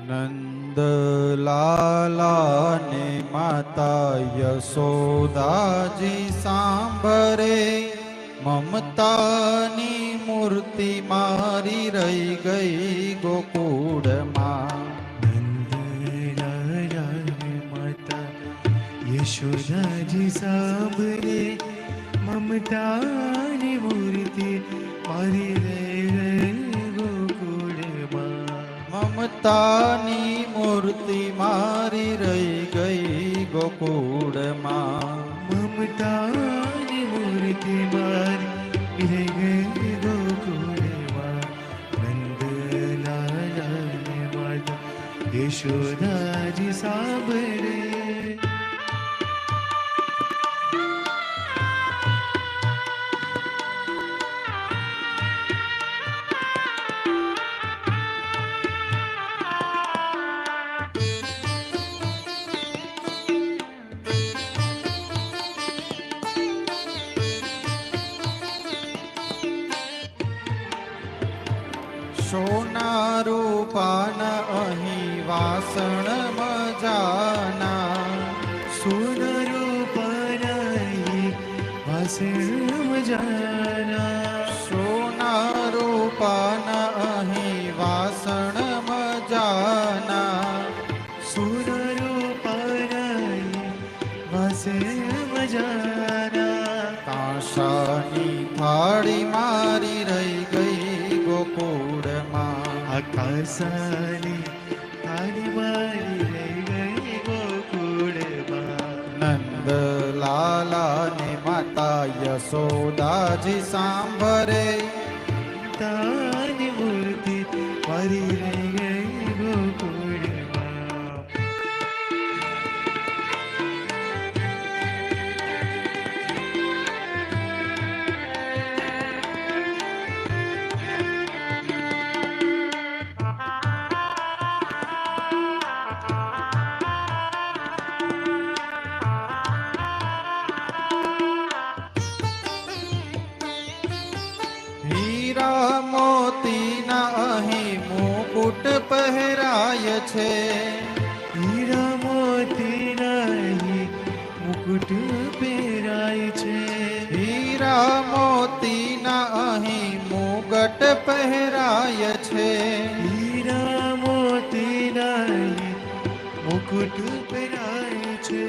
નંદલાલા ને માતા યશોદાજી સાંભરે, મમતાની મૂર્તિ મારી રહી ગઈ ગોકુળમાં. નંદલાલા માતા યશોદાજી સાંભરે, મમતાની મૂર્તિ મારી રહી ગઈ ગોકુળમાં. મમતાની મૂર્તિ મારી રહી ગઈ ગોકુળમાં. મમતાની મૂર્તિ મારી રહી ગઈ ગોકુળમાં. નંદલાલા માતા યશોદાજી સાંભળે. સોના રૂપાના અહીં વાસણ મજાના. સોના રૂપાના વાસણ મજાના. સોના રૂપાના અહીં વાસણ મજાના. સોના રૂપાના વાસણ મજાના. કાંસાની થાળી મારી રહી ગઈ ગોકુળમાં. આકાશાની થાળી મારી રહી ગઈ ગોકુળમાં. નંદલાલા ને માતા યશોદાજી સાંભરે, તાની મૂર્તિ મારી રહી ગઈ ગોકુળમાં. હીરા મોતીના અહીં મુકુટ પહેરાય છે. હીરા મોતીના મુકુટ પહેરાય છે. હીરા મોતીના અહીં મુગટ પહેરાય છે. હીરા મોતીના મુકુટ પહેરાય છે.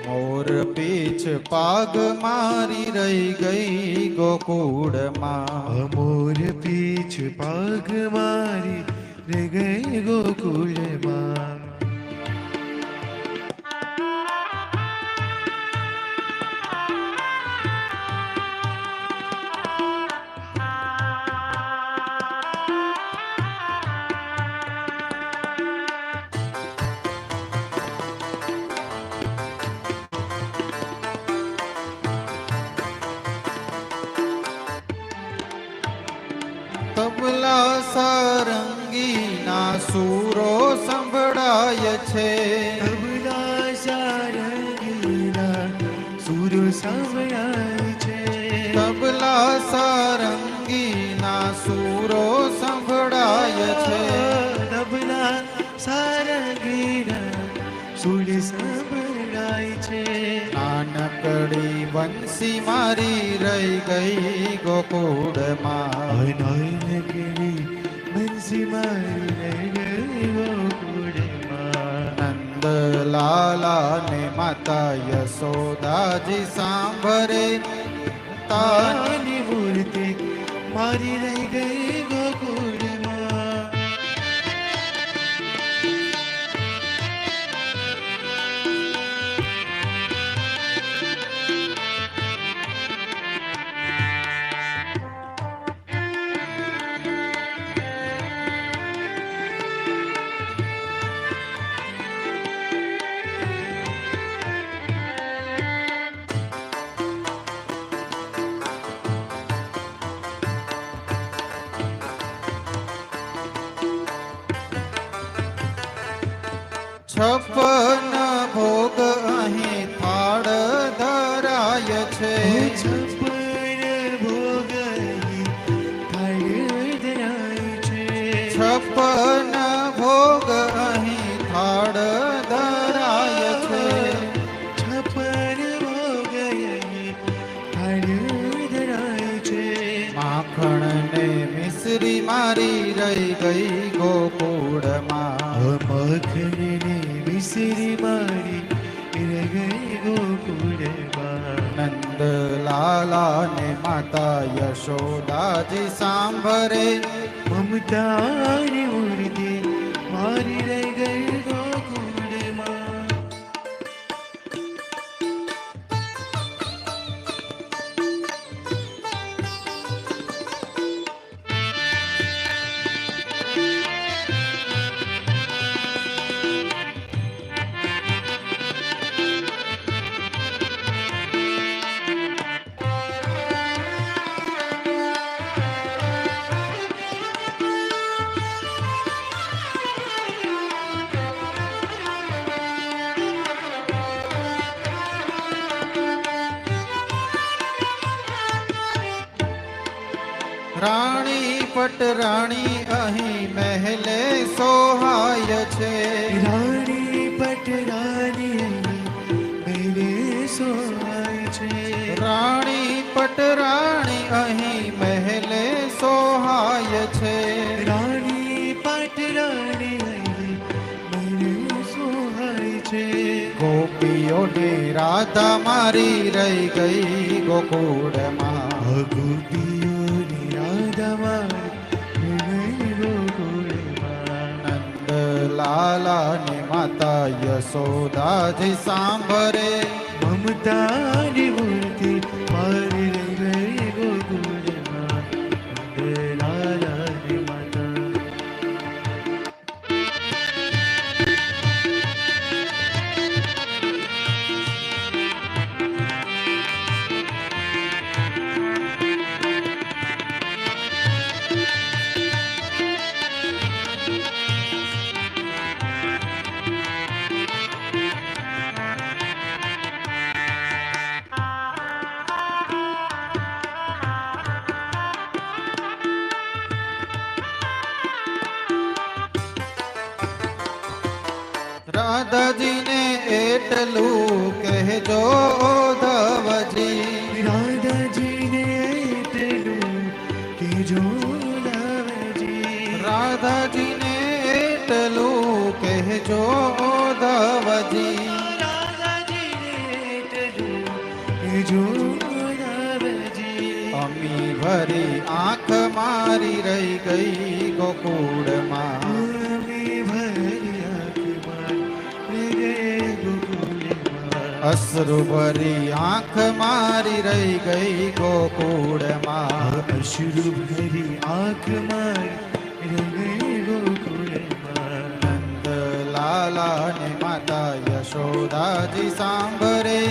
મોર પીછ પાગ મારી રહી ગઈ ગોકુળમાં. અમોર પીછ પાગ મારી રહી ગઈ ગોકુળમાં. તબલા સારંગીના સૂરો સંભળાય છે. તબલા સારંગીના સૂરો સંભળાય છે. તબલા સારંગીના સૂરો સંભળાય છે. તબલા સારંગીના સૂર સંભળાય છે. નાનકડી બંસી મારી રહી ગઈ ગોકુળમાં. નાનકડી બંસી મારી રહી ગઈ ગોકુળમાં. નંદલાલા ને માતા યશોદાજી સાંભરે, તાની મૂર્તિ મારી રહી ગઈ ગોકુળમાં. છપ્પન ભોગ અહીં થાળ ધરાય છે. છપ્પન ભોગ થાળ ધરાય છે. છપ્પન ભોગ અહીં મિશ્રી મારી રહી ગઈ ગોકુળમાં. માખણને મિશ્રી મારી રહી ગઈ ગોકુળમાં. નંદ લાલા ને માતા યશોદાજી સાંભરે. મમતાની મૂર્તિ મારી રહી ગઈ ગોકુળમાં. રાણી પટરાણી અહીં મહેલે સોહાય છે. રાણી પટરાની મેરે સોહાય છે. રાણી પટરાણી અહીં મહેલે સોહાય છે. રાણી પટરાની મેરે સોહાય છે. ગોપીઓની રાધા મારી રહી ગઈ ગોકુળમાં. ગોપીઓની રાધા મારી રહી ગઈ ગોકુળમાં. નંદ લાલા ને માતા યશોદાજી સાંભરે. મમતાની મૂર્તિ મારી રહી ગઈ ગોકુળમાં. લાલાની માતા. રાધાજીને એટલું કહેજો ધવજી. રાધાજીને એટલું કહેજો ધવજી. રાધાજીને એટલું કહેજો ધવજી. રાધાજીને એટલું કહેજો ધવજી. અમી ભરી આંખ મારી રહી ગઈ ગોકુળમાં. અમી ભરી આંખ મારી રહી ગઈ ગોકુળમાં. અશ્રુ ભરી આંખ મારી રહી ગઈ ગોકુળમાં. અશ્રુ ભરી આંખ મારી રહી ગઈ ગોકુળમાં. નંદ લાલા ને માતા યશોદાજી સાંભરે.